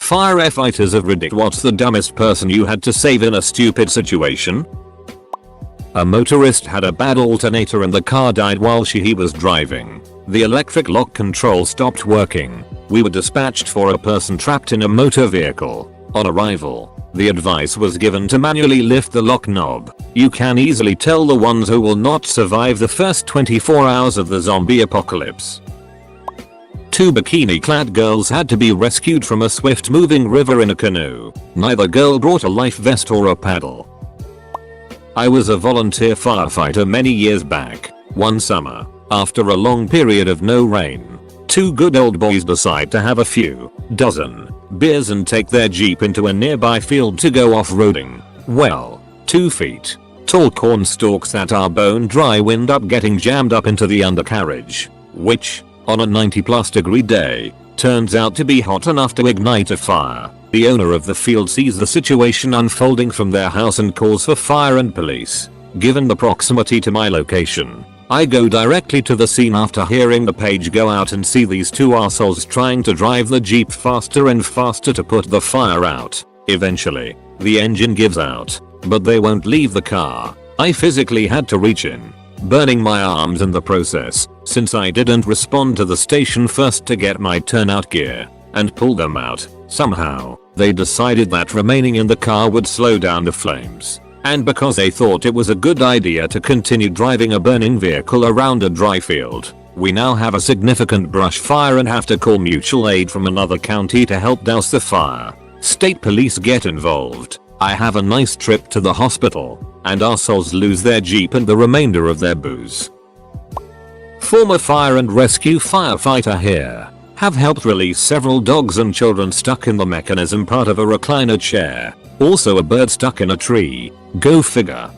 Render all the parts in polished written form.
Firefighters of Reddit, what's the dumbest person you had to save in a stupid situation? A motorist had a bad alternator and the car died while he was driving. The electric lock control stopped working. We were dispatched for a person trapped in a motor vehicle. On arrival, the advice was given to manually lift the lock knob. You can easily tell the ones who will not survive the first 24 hours of the zombie apocalypse. 2 bikini-clad girls had to be rescued from a swift-moving river in a canoe. Neither girl brought a life vest or a paddle. I was a volunteer firefighter many years back. One summer, after a long period of no rain, 2 good old boys decide to have a few dozen beers and take their Jeep into a nearby field to go off-roading. Well, 2 feet tall corn stalks that are bone dry wind up getting jammed up into the undercarriage, which, on a 90+ degree day, turns out to be hot enough to ignite a fire. The owner of the field sees the situation unfolding from their house and calls for fire and police. Given the proximity to my location, I go directly to the scene after hearing the page go out and see these 2 assholes trying to drive the Jeep faster and faster to put the fire out. Eventually, the engine gives out, but they won't leave the car. I physically had to reach in, burning my arms in the process, since I didn't respond to the station first to get my turnout gear, and pull them out. Somehow, they decided that remaining in the car would slow down the flames. And because they thought it was a good idea to continue driving a burning vehicle around a dry field, we now have a significant brush fire and have to call mutual aid from another county to help douse the fire. State police get involved. I have a nice trip to the hospital, and assholes lose their Jeep and the remainder of their booze. Former fire and rescue firefighter here. Have helped release several dogs and children stuck in the mechanism part of a recliner chair. Also a bird stuck in a tree. Go figure.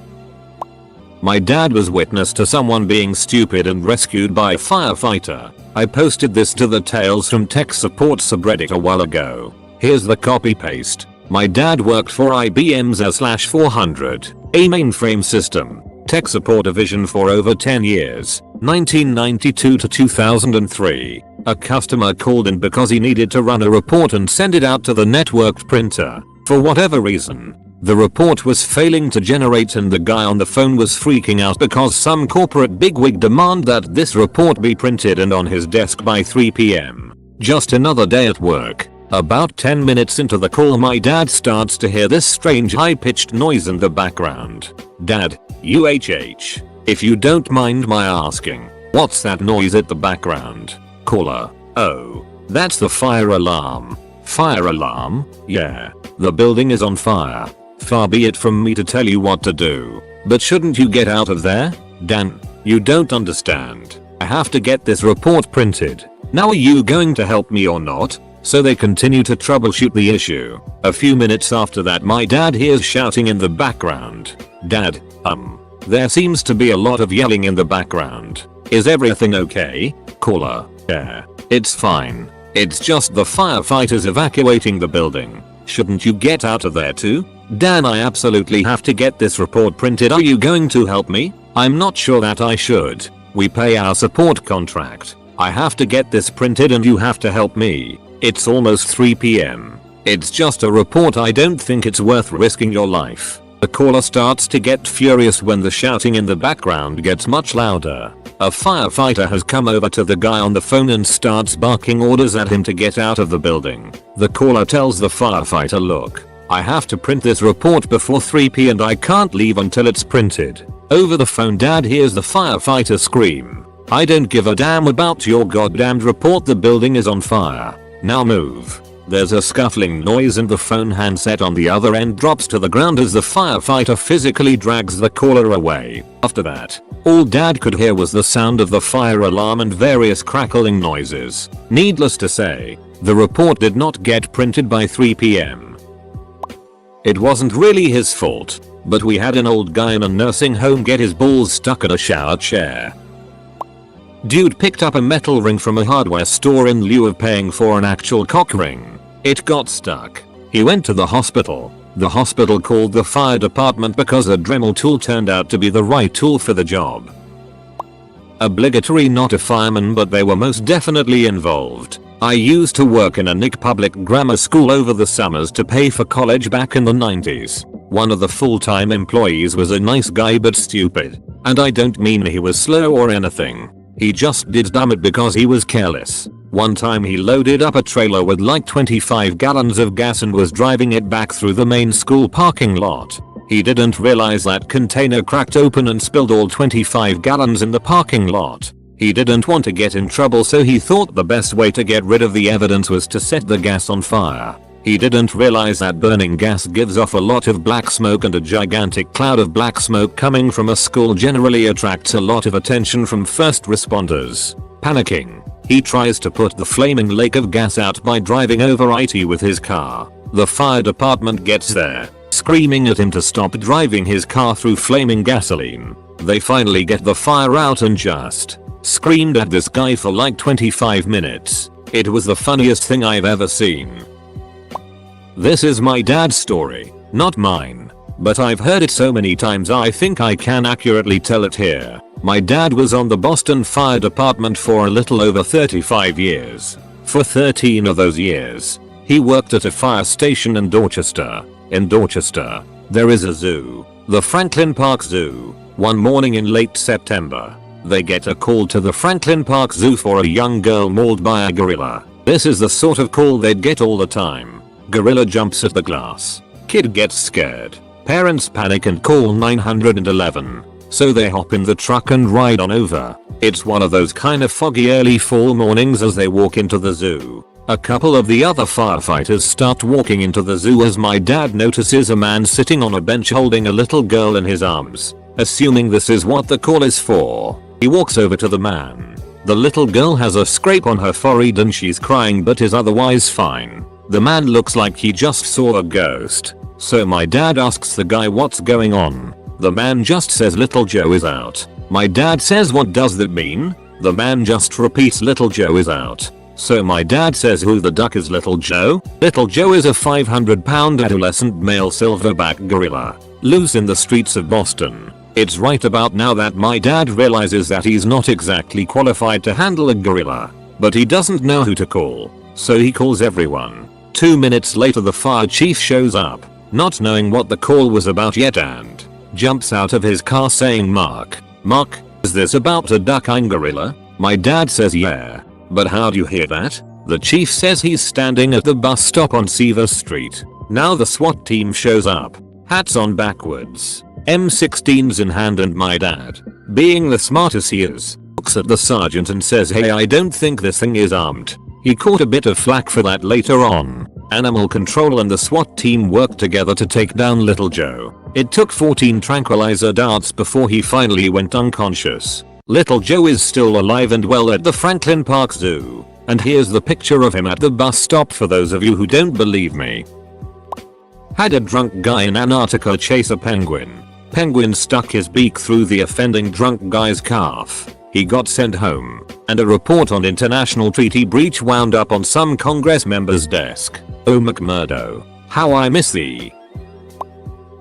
My dad was witness to someone being stupid and rescued by a firefighter. I posted this to the Tales from Tech Support subreddit a while ago. Here's the copy paste. My dad worked for IBM's A/400, a mainframe system, tech support division for over 10 years, 1992 to 2003. A customer called in because he needed to run a report and send it out to the networked printer. For whatever reason, the report was failing to generate and the guy on the phone was freaking out because some corporate bigwig demanded that this report be printed and on his desk by 3 p.m. Just another day at work. About 10 minutes into the call, my dad starts to hear this strange high-pitched noise in the background. Dad, UHH, if you don't mind my asking, what's that noise at the background? Caller, oh, that's the fire alarm. Fire alarm? Yeah, the building is on fire. Far be it from me to tell you what to do, but shouldn't you get out of there? Dan, you don't understand. I have to get this report printed. Now are you going to help me or not? So they continue to troubleshoot the issue. A few minutes after that, my dad hears shouting in the background. Dad, there seems to be a lot of yelling in the background. Is everything okay? Caller, yeah, it's fine. It's just the firefighters evacuating the building. Shouldn't you get out of there too? Dan, I absolutely have to get this report printed. Are you going to help me? I'm not sure that I should. We pay our support contract. I have to get this printed and you have to help me. It's almost 3 p.m. It's just a report. I don't think it's worth risking your life. The caller starts to get furious when the shouting in the background gets much louder. A firefighter has come over to the guy on the phone and starts barking orders at him to get out of the building. The caller tells the firefighter, look, I have to print this report before 3 p.m. and I can't leave until it's printed. Over the phone, Dad hears the firefighter scream, I don't give a damn about your goddamned report, the building is on fire. Now move. There's a scuffling noise and the phone handset on the other end drops to the ground as the firefighter physically drags the caller away. After that, all Dad could hear was the sound of the fire alarm and various crackling noises. Needless to say, the report did not get printed by 3 p.m. It wasn't really his fault, but we had an old guy in a nursing home get his balls stuck in a shower chair. Dude picked up a metal ring from a hardware store in lieu of paying for an actual cock ring. It got stuck. He went to the hospital. The hospital called the fire department because a Dremel tool turned out to be the right tool for the job. Obligatory, not a fireman, but they were most definitely involved. I used to work in a Nick public grammar school over the summers to pay for college back in the 90s. One of the full-time employees was a nice guy but stupid. And I don't mean he was slow or anything. He just did dumb it because he was careless. One time he loaded up a trailer with like 25 gallons of gas and was driving it back through the main school parking lot. He didn't realize that container cracked open and spilled all 25 gallons in the parking lot. He didn't want to get in trouble, so he thought the best way to get rid of the evidence was to set the gas on fire. He didn't realize that burning gas gives off a lot of black smoke, and a gigantic cloud of black smoke coming from a school generally attracts a lot of attention from first responders. Panicking, he tries to put the flaming lake of gas out by driving over it with his car. The fire department gets there, screaming at him to stop driving his car through flaming gasoline. They finally get the fire out and just screamed at this guy for like 25 minutes. It was the funniest thing I've ever seen. This is my dad's story, not mine, but I've heard it so many times I think I can accurately tell it here. My dad was on the Boston Fire Department for a little over 35 years. For 13 of those years, he worked at a fire station in Dorchester. In Dorchester, there is a zoo, the Franklin Park Zoo. One morning in late September, they get a call to the Franklin Park Zoo for a young girl mauled by a gorilla. This is the sort of call they'd get all the time. Gorilla jumps at the glass. Kid gets scared. Parents panic and call 911. So they hop in the truck and ride on over. It's one of those kind of foggy early fall mornings as they walk into the zoo. A couple of the other firefighters start walking into the zoo as my dad notices a man sitting on a bench holding a little girl in his arms. Assuming this is what the call is for, he walks over to the man. The little girl has a scrape on her forehead and she's crying but is otherwise fine. The man looks like he just saw a ghost. So my dad asks the guy what's going on. The man just says little Joe is out. My dad says what does that mean? The man just repeats little Joe is out. So my dad says who the duck is Little Joe? Little Joe is a 500-pound adolescent male silverback gorilla, loose in the streets of Boston. It's right about now that my dad realizes that he's not exactly qualified to handle a gorilla, but he doesn't know who to call, so he calls everyone. 2 minutes later the fire chief shows up, not knowing what the call was about yet, and jumps out of his car saying, Mark, is this about a duck-eyed gorilla? My dad says yeah. But how do you hear that? The chief says he's standing at the bus stop on Seaver Street. Now the SWAT team shows up, hats on backwards, M16s in hand, and my dad, being the smartest he is, looks at the sergeant and says, hey, I don't think this thing is armed. He caught a bit of flack for that later on. Animal control and the SWAT team worked together to take down Little Joe. It took 14 tranquilizer darts before he finally went unconscious. Little Joe is still alive and well at the Franklin Park Zoo. And here's the picture of him at the bus stop for those of you who don't believe me. Had a drunk guy in Antarctica chase a penguin. Penguin stuck his beak through the offending drunk guy's calf. He got sent home, and a report on international treaty breach wound up on some Congress member's desk. Oh McMurdo, how I miss thee.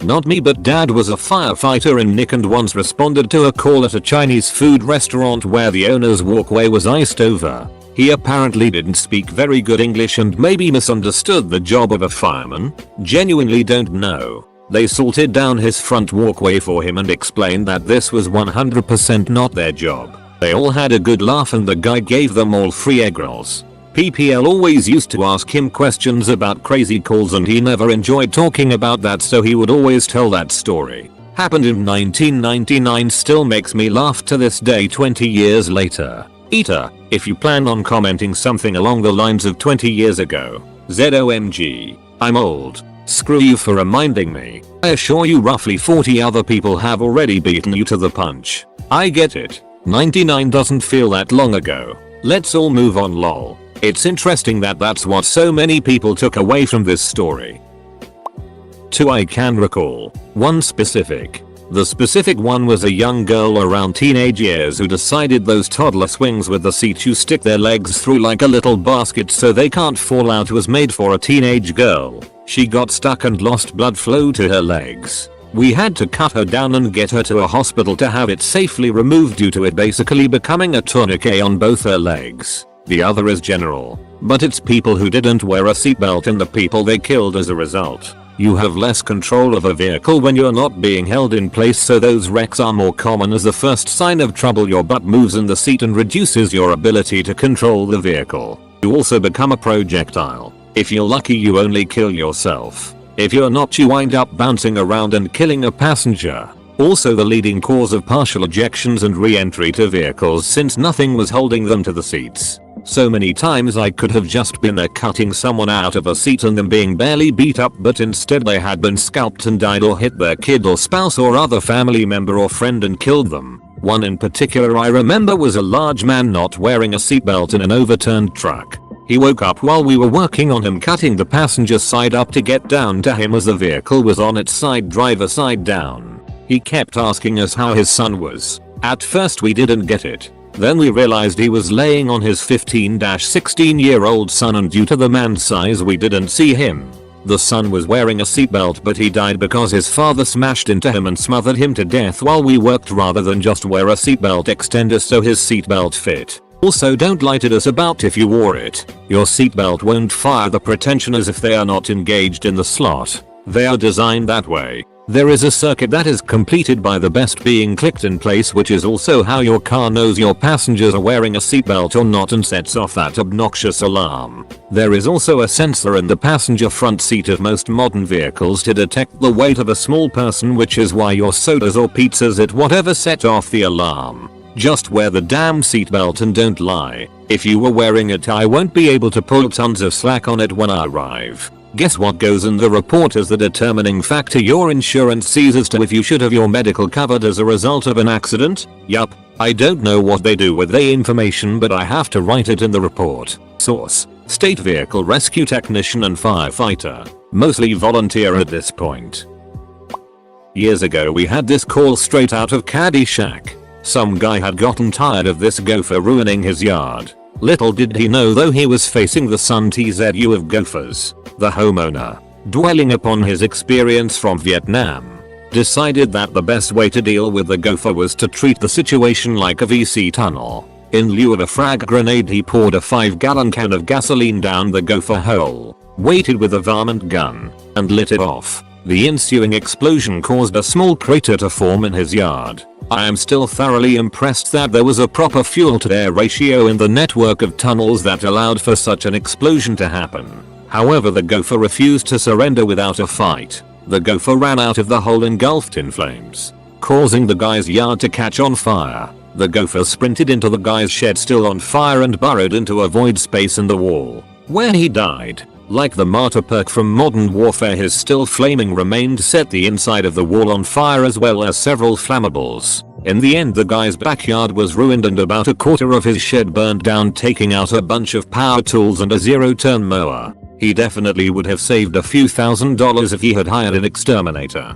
Not me, but dad was a firefighter in Nick and once responded to a call at a Chinese food restaurant where the owner's walkway was iced over. He apparently didn't speak very good English and maybe misunderstood the job of a fireman. Genuinely don't know. They salted down his front walkway for him and explained that this was 100% not their job. They all had a good laugh and the guy gave them all free egg rolls. PPL always used to ask him questions about crazy calls and he never enjoyed talking about that, so he would always tell that story. Happened in 1999, still makes me laugh to this day 20 years later. Eater, if you plan on commenting something along the lines of 20 years ago, ZOMG, I'm old. Screw you for reminding me. I assure you roughly 40 other people have already beaten you to the punch. I get it. 99 doesn't feel that long ago. Let's all move on, lol. It's interesting that that's what so many people took away from this story. 2 I can recall. One specific. The specific one was a young girl around teenage years who decided those toddler swings with the seat you stick their legs through like a little basket so they can't fall out was made for a teenage girl. She got stuck and lost blood flow to her legs. We had to cut her down and get her to a hospital to have it safely removed due to it basically becoming a tourniquet on both her legs. The other is general, but it's people who didn't wear a seatbelt and the people they killed as a result. You have less control of a vehicle when you're not being held in place, so those wrecks are more common. As the first sign of trouble, your butt moves in the seat and reduces your ability to control the vehicle. You also become a projectile. If you're lucky, you only kill yourself. If you're not, you wind up bouncing around and killing a passenger. Also the leading cause of partial ejections and re-entry to vehicles, since nothing was holding them to the seats. So many times I could have just been there cutting someone out of a seat and them being barely beat up, but instead they had been scalped and died, or hit their kid or spouse or other family member or friend and killed them. One in particular I remember was a large man not wearing a seatbelt in an overturned truck. He woke up while we were working on him, cutting the passenger side up to get down to him as the vehicle was on its side, driver side down. He kept asking us how his son was. At first we didn't get it. Then we realized he was laying on his 15-16-year-old son, and due to the man's size we didn't see him. The son was wearing a seatbelt, but he died because his father smashed into him and smothered him to death while we worked, rather than just wear a seatbelt extender so his seatbelt fit. Also, don't lie to us about if you wore it. Your seatbelt won't fire the pretensioners if they are not engaged in the slot. They are designed that way. There is a circuit that is completed by the vest being clicked in place, which is also how your car knows your passengers are wearing a seatbelt or not and sets off that obnoxious alarm. There is also a sensor in the passenger front seat of most modern vehicles to detect the weight of a small person, which is why your sodas or pizzas at whatever set off the alarm. Just wear the damn seatbelt and don't lie. If you were wearing it, I won't be able to pull tons of slack on it when I arrive. Guess what goes in the report as the determining factor your insurance sees as to if you should have your medical covered as a result of an accident? Yup. I don't know what they do with the information, but I have to write it in the report. Source: State Vehicle Rescue Technician and Firefighter. Mostly volunteer at this point. Years ago we had this call straight out of Caddyshack. Some guy had gotten tired of this gopher ruining his yard. Little did he know, though, he was facing the Sun Tzu of gophers. The homeowner, dwelling upon his experience from Vietnam, decided that the best way to deal with the gopher was to treat the situation like a VC tunnel. In lieu of a frag grenade, he poured a 5-gallon can of gasoline down the gopher hole, waited with a varmint gun, and lit it off. The ensuing explosion caused a small crater to form in his yard. I am still thoroughly impressed that there was a proper fuel-to-air ratio in the network of tunnels that allowed for such an explosion to happen. However, the gopher refused to surrender without a fight. The gopher ran out of the hole engulfed in flames, causing the guy's yard to catch on fire. The gopher sprinted into the guy's shed still on fire and burrowed into a void space in the wall, where he died. Like the martyr perk from Modern Warfare, his still flaming remains set the inside of the wall on fire as well as several flammables. In the end, the guy's backyard was ruined and about a quarter of his shed burned down, taking out a bunch of power tools and a zero-turn mower. He definitely would have saved a few $1,000s if he had hired an exterminator.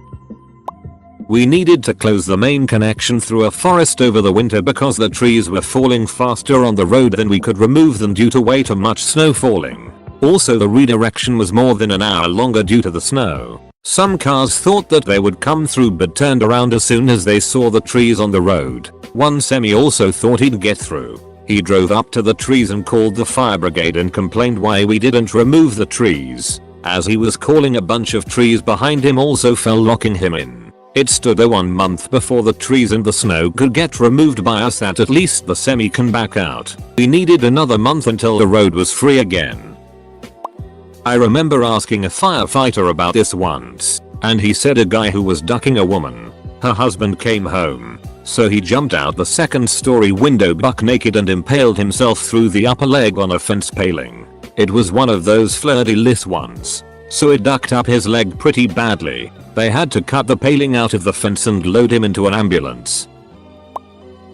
We needed to close the main connection through a forest over the winter because the trees were falling faster on the road than we could remove them due to way too much snow falling. Also, the redirection was more than an hour longer due to the snow. Some cars thought that they would come through but turned around as soon as they saw the trees on the road. One semi also thought he'd get through. He drove up to the trees and called the fire brigade and complained why we didn't remove the trees. As he was calling, a bunch of trees behind him also fell, locking him in. It stood there 1 month before the trees and the snow could get removed by us that at least the semi can back out. We needed another month until the road was free again. I remember asking a firefighter about this once, and he said a guy who was ducking a woman. Her husband came home, so he jumped out the second-story window buck naked and impaled himself through the upper leg on a fence paling. It was one of those fleur-de-lis ones, so it ducked up his leg pretty badly. They had to cut the paling out of the fence and load him into an ambulance.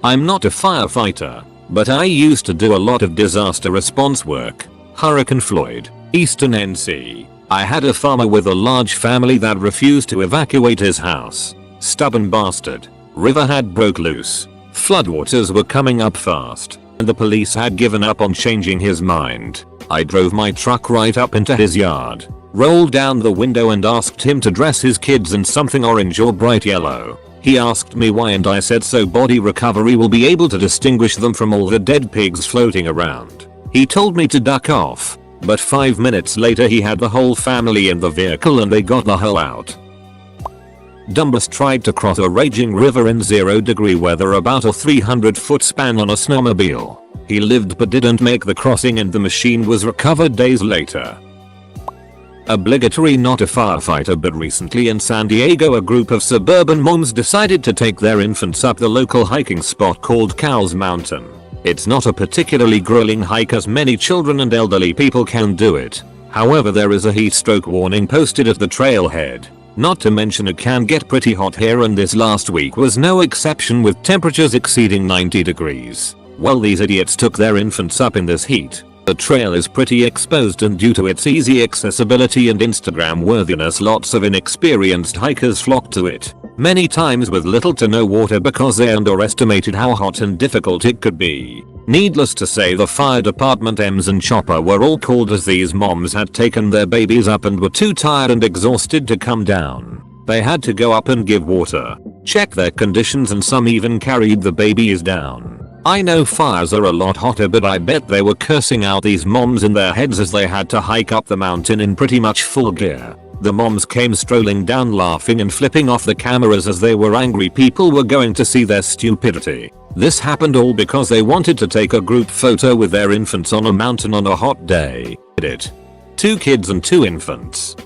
I'm not a firefighter, but I used to do a lot of disaster response work. Hurricane Floyd, Eastern NC. I had a farmer with a large family that refused to evacuate his house. Stubborn bastard. River had broke loose. Floodwaters were coming up fast, and the police had given up on changing his mind. I drove my truck right up into his yard, rolled down the window and asked him to dress his kids in something orange or bright yellow. He asked me why and I said so body recovery will be able to distinguish them from all the dead pigs floating around. He told me to duck off, but 5 minutes later he had the whole family in the vehicle and they got the hell out. Dumbest tried to cross a raging river in 0-degree weather about a 300-foot span on a snowmobile. He lived but didn't make the crossing and the machine was recovered days later. Obligatory not a firefighter, but recently in San Diego a group of suburban moms decided to take their infants up the local hiking spot called Cowles Mountain. It's not a particularly grueling hike as many children and elderly people can do it. However, there is a heat stroke warning posted at the trailhead. Not to mention it can get pretty hot here, and this last week was no exception with temperatures exceeding 90 degrees. Well, these idiots took their infants up in this heat. The trail is pretty exposed and due to its easy accessibility and Instagram worthiness, lots of inexperienced hikers flock to it. Many times with little to no water because they underestimated how hot and difficult it could be. Needless to say, the fire department EMS and chopper were all called as these moms had taken their babies up and were too tired and exhausted to come down. They had to go up and give water, check their conditions, and some even carried the babies down. I know fires are a lot hotter, but I bet they were cursing out these moms in their heads as they had to hike up the mountain in pretty much full gear. The moms came strolling down laughing and flipping off the cameras as they were angry people were going to see their stupidity. This happened all because they wanted to take a group photo with their infants on a mountain on a hot day. 2 kids and 2 infants.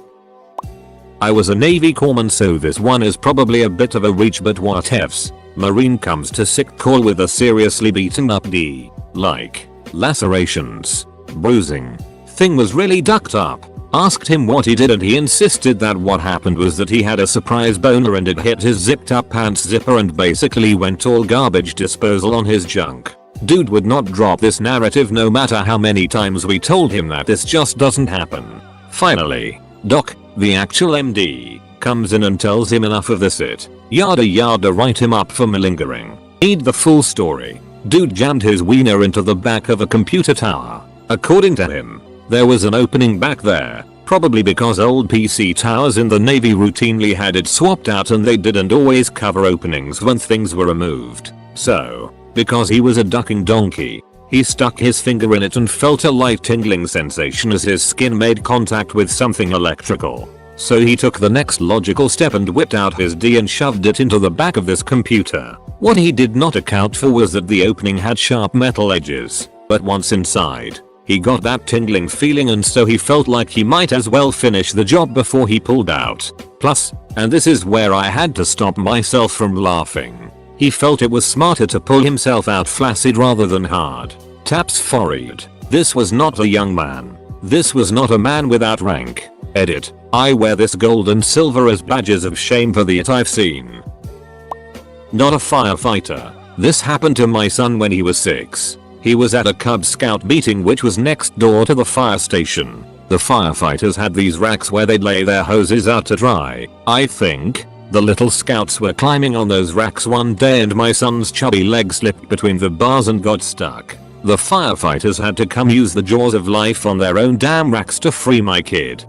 I was a Navy corpsman, so this one is probably a bit of a reach, but whatevs. Marine comes to sick call with a seriously beaten up D. Like lacerations, bruising. Thing was really ducked up. Asked him what he did and he insisted that what happened was that he had a surprise boner and it hit his zipped up pants zipper and basically went all garbage disposal on his junk. Dude would not drop this narrative no matter how many times we told him that this just doesn't happen. Finally, Doc, the actual MD, comes in and tells him enough of this it. Yada yada, write him up for malingering. Need the full story. Dude jammed his wiener into the back of a computer tower. According to him, there was an opening back there, probably because old PC towers in the Navy routinely had it swapped out and they didn't always cover openings when things were removed. So, because he was a ducking donkey, he stuck his finger in it and felt a light tingling sensation as his skin made contact with something electrical. So he took the next logical step and whipped out his D and shoved it into the back of this computer. What he did not account for was that the opening had sharp metal edges, but once inside, he got that tingling feeling and so he felt like he might as well finish the job before he pulled out. Plus, and this is where I had to stop myself from laughing, he felt it was smarter to pull himself out flaccid rather than hard. Taps forehead. This was not a young man. This was not a man without rank. Edit. I wear this gold and silver as badges of shame for the it I've seen. Not a firefighter. This happened to my son when he was 6. He was at a Cub Scout meeting which was next door to the fire station. The firefighters had these racks where they'd lay their hoses out to dry. I think the little scouts were climbing on those racks one day and my son's chubby leg slipped between the bars and got stuck. The firefighters had to come use the jaws of life on their own damn racks to free my kid.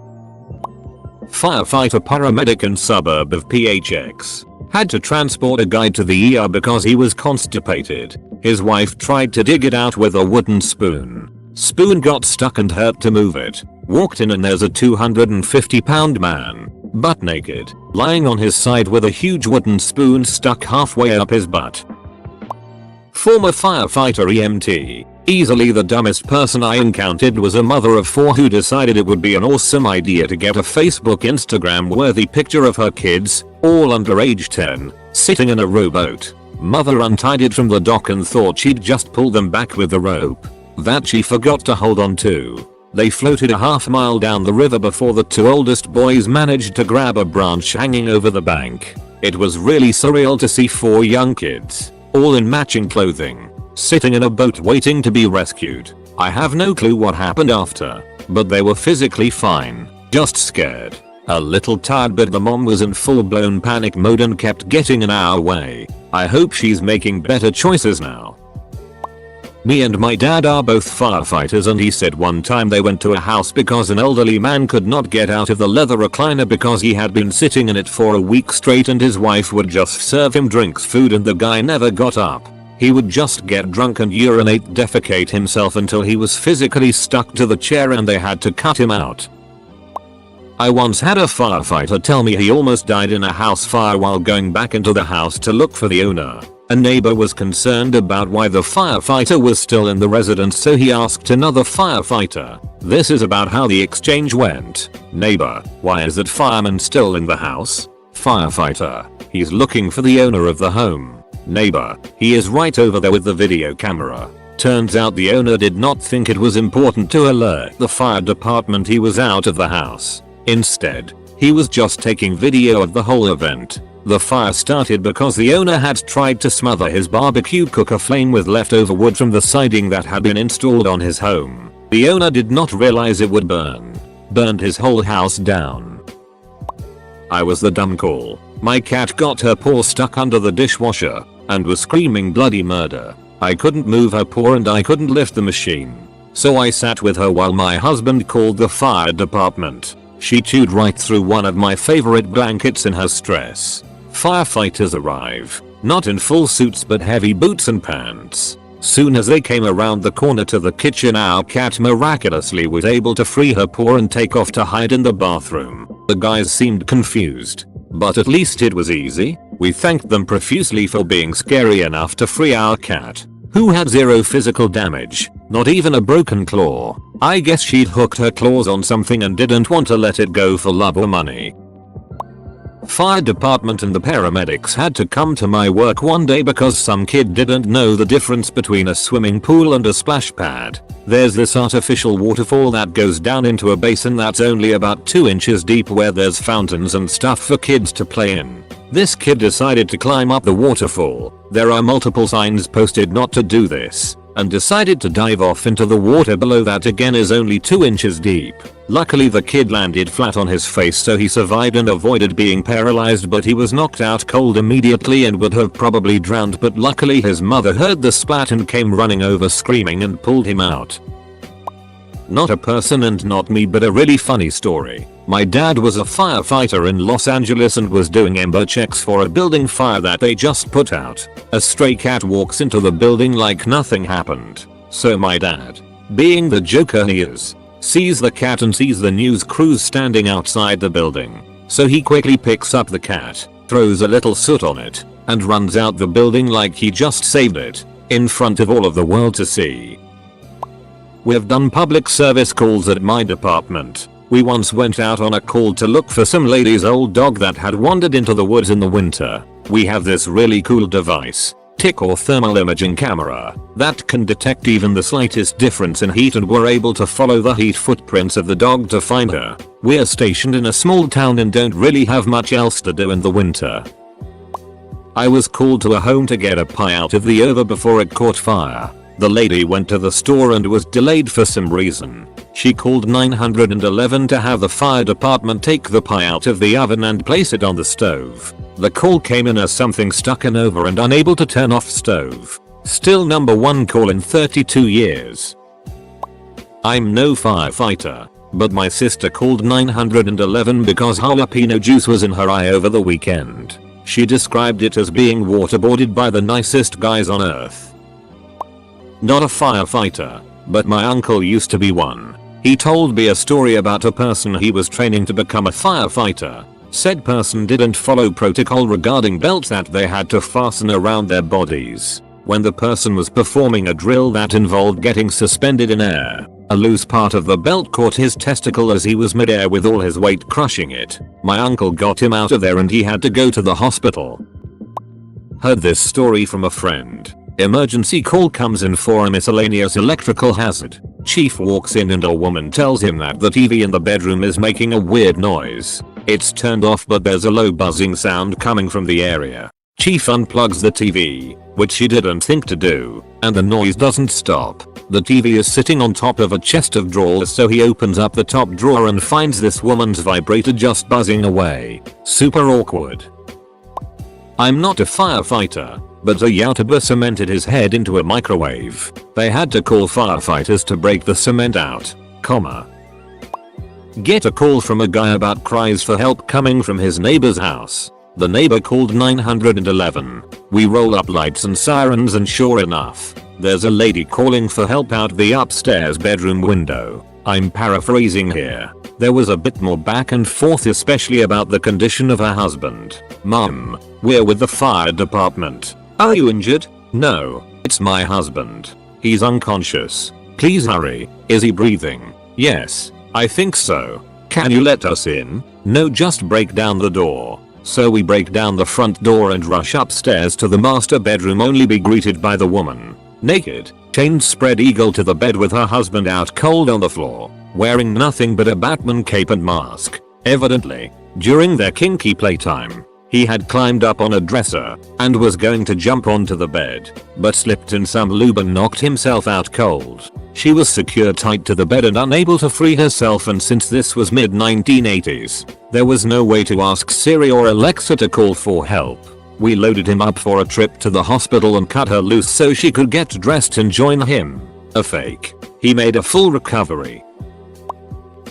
Firefighter paramedic in suburb of PHX had to transport a guy to the ER because he was constipated. His wife tried to dig it out with a wooden spoon. Spoon got stuck and hurt to move it. Walked in and there's a 250-pound man, butt naked, lying on his side with a huge wooden spoon stuck halfway up his butt. Former firefighter EMT. Easily the dumbest person I encountered was a mother of 4 who decided it would be an awesome idea to get a Facebook Instagram worthy picture of her kids, all under age 10, sitting in a rowboat. Mother untied it from the dock and thought she'd just pull them back with the rope that she forgot to hold on to. They floated a half-mile down the river before the 2 oldest boys managed to grab a branch hanging over the bank. It was really surreal to see 4 young kids, all in matching clothing, sitting in a boat waiting to be rescued. I have no clue what happened after, but they were physically fine, just scared. A little tired, but the mom was in full-blown panic mode and kept getting in our way. I hope she's making better choices now. Me and my dad are both firefighters and he said one time they went to a house because an elderly man could not get out of the leather recliner because he had been sitting in it for a week straight and his wife would just serve him drinks, food, and the guy never got up. He would just get drunk and defecate himself until he was physically stuck to the chair and they had to cut him out. I once had a firefighter tell me he almost died in a house fire while going back into the house to look for the owner. A neighbor was concerned about why the firefighter was still in the residence, so he asked another firefighter. This is about how the exchange went. Neighbor: why is that fireman still in the house? Firefighter: he's looking for the owner of the home. Neighbor: he is right over there with the video camera. Turns out the owner did not think it was important to alert the fire department he was out of the house. Instead, he was just taking video of the whole event. The fire started because the owner had tried to smother his barbecue cooker flame with leftover wood from the siding that had been installed on his home. The owner did not realize it would burned his whole house down. I was the dumb call. My cat got her paw stuck under the dishwasher and was screaming bloody murder. I couldn't move her paw and I couldn't lift the machine. So I sat with her while my husband called the fire department. She chewed right through one of my favorite blankets in her stress. Firefighters arrive, not in full suits but heavy boots and pants. Soon as they came around the corner to the kitchen, our cat miraculously was able to free her paw and take off to hide in the bathroom. The guys seemed confused, but at least it was easy. We thanked them profusely for being scary enough to free our cat, who had zero physical damage, not even a broken claw. I guess she'd hooked her claws on something and didn't want to let it go for love or money. Fire department and the paramedics had to come to my work one day because some kid didn't know the difference between a swimming pool and a splash pad. There's this artificial waterfall that goes down into a basin that's only about 2 inches deep where there's fountains and stuff for kids to play in. This kid decided to climb up the waterfall. There are multiple signs posted not to do this, and decided to dive off into the water below that again is only 2 inches deep. Luckily the kid landed flat on his face so he survived and avoided being paralyzed, but he was knocked out cold immediately and would have probably drowned, but luckily his mother heard the splat and came running over screaming and pulled him out. Not a person and not me, but a really funny story. My dad was a firefighter in Los Angeles and was doing ember checks for a building fire that they just put out. A stray cat walks into the building like nothing happened. So my dad, being the joker he is, sees the cat and sees the news crews standing outside the building. So he quickly picks up the cat, throws a little soot on it, and runs out the building like he just saved it, in front of all of the world to see. We've done public service calls at my department. We once went out on a call to look for some lady's old dog that had wandered into the woods in the winter. We have this really cool device, tick or thermal imaging camera, that can detect even the slightest difference in heat, and we're able to follow the heat footprints of the dog to find her. We're stationed in a small town and don't really have much else to do in the winter. I was called to a home to get a pie out of the oven before it caught fire. The lady went to the store and was delayed for some reason. She called 911 to have the fire department take the pie out of the oven and place it on the stove. The call came in as something stuck in over and unable to turn off stove. Still number 1 call in 32 years. I'm no firefighter, but my sister called 911 because jalapeno juice was in her eye over the weekend. She described it as being waterboarded by the nicest guys on earth. Not a firefighter, but my uncle used to be one. He told me a story about a person he was training to become a firefighter. Said person didn't follow protocol regarding belts that they had to fasten around their bodies. When the person was performing a drill that involved getting suspended in air, a loose part of the belt caught his testicle as he was midair with all his weight crushing it. My uncle got him out of there and he had to go to the hospital. Heard this story from a friend. Emergency call comes in for a miscellaneous electrical hazard. Chief walks in and a woman tells him that the TV in the bedroom is making a weird noise. It's turned off but there's a low buzzing sound coming from the area. Chief unplugs the TV, which he didn't think to do, and the noise doesn't stop. The TV is sitting on top of a chest of drawers, so he opens up the top drawer and finds this woman's vibrator just buzzing away. Super awkward. I'm not a firefighter, but a YouTuber cemented his head into a microwave. They had to call firefighters to break the cement out, Get a call from a guy about cries for help coming from his neighbor's house. The neighbor called 911. We roll up lights and sirens and sure enough, there's a lady calling for help out the upstairs bedroom window. I'm paraphrasing here. There was a bit more back and forth, especially about the condition of her husband. Mom, we're with the fire department. Are you injured? No, it's my husband. He's unconscious. Please hurry. Is he breathing? Yes, I think so. Can you let us in? No, just break down the door. So we break down the front door and rush upstairs to the master bedroom, only be greeted by the woman. Naked, chained spread eagle to the bed with her husband out cold on the floor, wearing nothing but a Batman cape and mask. Evidently, during their kinky playtime, he had climbed up on a dresser and was going to jump onto the bed, but slipped in some lube and knocked himself out cold. She was secured tight to the bed and unable to free herself, and since this was mid-1980s, there was no way to ask Siri or Alexa to call for help. We loaded him up for a trip to the hospital and cut her loose so she could get dressed and join him. A fake. He made a full recovery.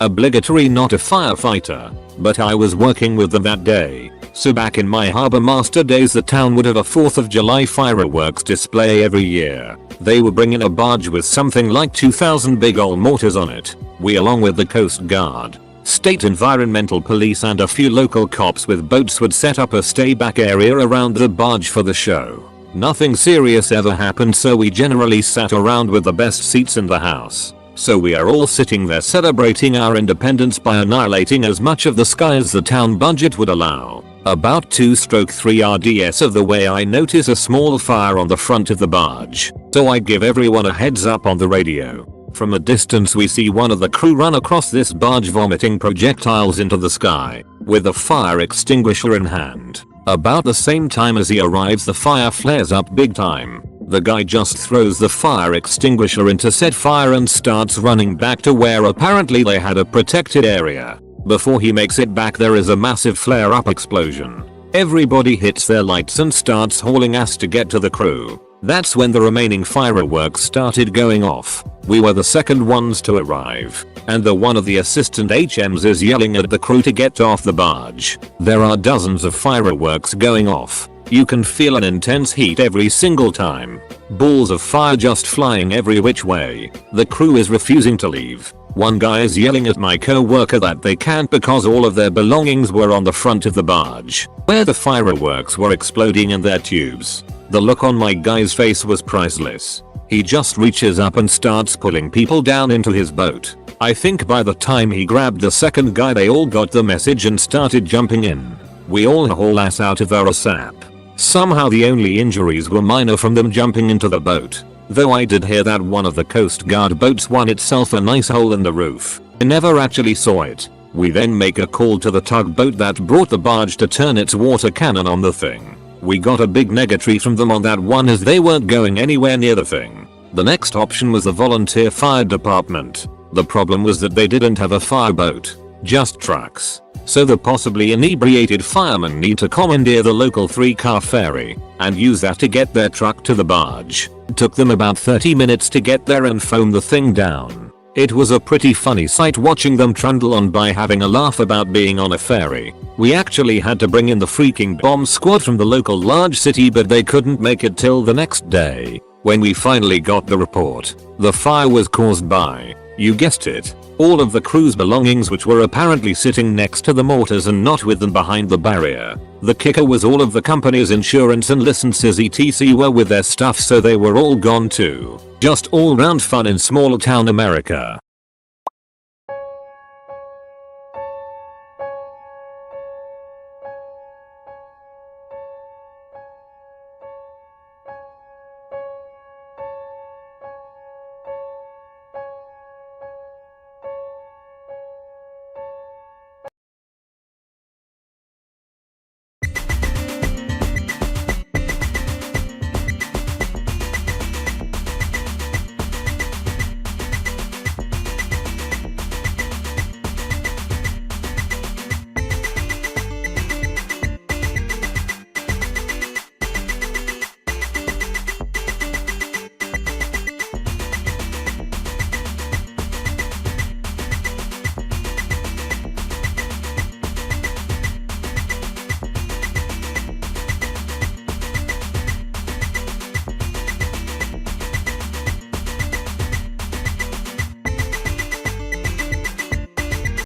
Obligatory, not a firefighter, but I was working with them that day. So back in my harbor master days, the town would have a 4th of July fireworks display every year. They would bring in a barge with something like 2,000 big ol' mortars on it. We, along with the Coast Guard, State Environmental Police and a few local cops with boats, would set up a stay back area around the barge for the show. Nothing serious ever happened, so we generally sat around with the best seats in the house. So we are all sitting there celebrating our independence by annihilating as much of the sky as the town budget would allow. About 2/3 RDS of the way, I notice a small fire on the front of the barge, so I give everyone a heads up on the radio. From a distance we see one of the crew run across this barge vomiting projectiles into the sky, with a fire extinguisher in hand. About the same time as he arrives, the fire flares up big time. The guy just throws the fire extinguisher into said fire and starts running back to where apparently they had a protected area. Before he makes it back, there is a massive flare-up explosion. Everybody hits their lights and starts hauling ass to get to the crew. That's when the remaining fireworks started going off. We were the second ones to arrive, and one of the assistant HMs is yelling at the crew to get off the barge. There are dozens of fireworks going off. You can feel an intense heat every single time. Balls of fire just flying every which way. The crew is refusing to leave. One guy is yelling at my co-worker that they can't because all of their belongings were on the front of the barge, where the fireworks were exploding in their tubes. The look on my guy's face was priceless. He just reaches up and starts pulling people down into his boat. I think by the time he grabbed the second guy, they all got the message and started jumping in. We all haul ass out of our sap. Somehow the only injuries were minor from them jumping into the boat. Though I did hear that one of the Coast Guard boats won itself a nice hole in the roof. I never actually saw it. We then make a call to the tugboat that brought the barge to turn its water cannon on the thing. We got a big negatory from them on that one, as they weren't going anywhere near the thing. The next option was the volunteer fire department. The problem was that they didn't have a fireboat, just trucks. So the possibly inebriated firemen need to commandeer the local 3-car ferry and use that to get their truck to the barge. It took them about 30 minutes to get there and foam the thing down. It was a pretty funny sight watching them trundle on by, having a laugh about being on a ferry. We actually had to bring in the freaking bomb squad from the local large city, but they couldn't make it till the next day. When we finally got the report, the fire was caused by, you guessed it, all of the crew's belongings, which were apparently sitting next to the mortars and not with them behind the barrier. The kicker was all of the company's insurance and licenses etc were with their stuff, so they were all gone too. Just all round fun in small town America.